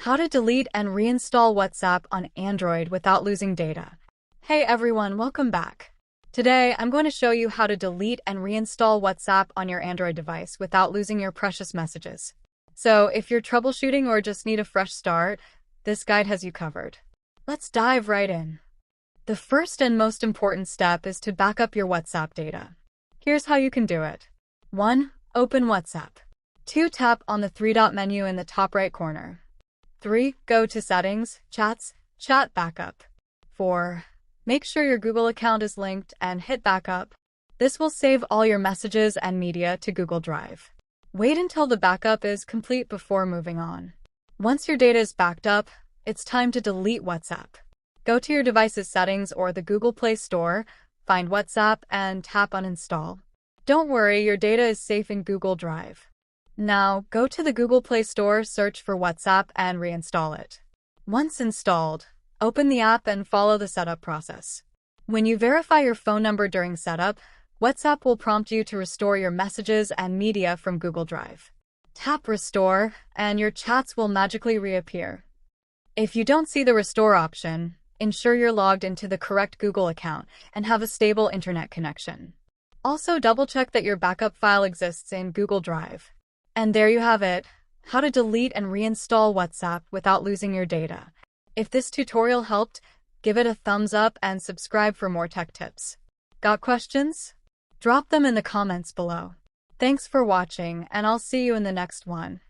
How to delete and reinstall WhatsApp on Android without losing data. Hey everyone, welcome back. Today, I'm going to show you how to delete and reinstall WhatsApp on your Android device without losing your precious messages. So, if you're troubleshooting or just need a fresh start, this guide has you covered. Let's dive right in. The first and most important step is to back up your WhatsApp data. Here's how you can do it. 1. Open WhatsApp. 2. Tap on the three-dot menu in the top right corner. 3. Go to Settings, Chats, Chat Backup. 4. Make sure your Google account is linked and hit Backup. This will save all your messages and media to Google Drive. Wait until the backup is complete before moving on. Once your data is backed up, it's time to delete WhatsApp. Go to your device's settings or the Google Play Store, find WhatsApp, and tap Uninstall. Don't worry, your data is safe in Google Drive. Now, go to the Google Play Store, search for WhatsApp, and reinstall it. Once installed, open the app and follow the setup process. When you verify your phone number during setup, WhatsApp will prompt you to restore your messages and media from Google Drive. Tap Restore, and your chats will magically reappear. If you don't see the Restore option, ensure you're logged into the correct Google account and have a stable internet connection. Also, double-check that your backup file exists in Google Drive. And there you have it, how to delete and reinstall WhatsApp without losing your data. If this tutorial helped, give it a thumbs up and subscribe for more tech tips. Got questions? Drop them in the comments below. Thanks for watching, and I'll see you in the next one.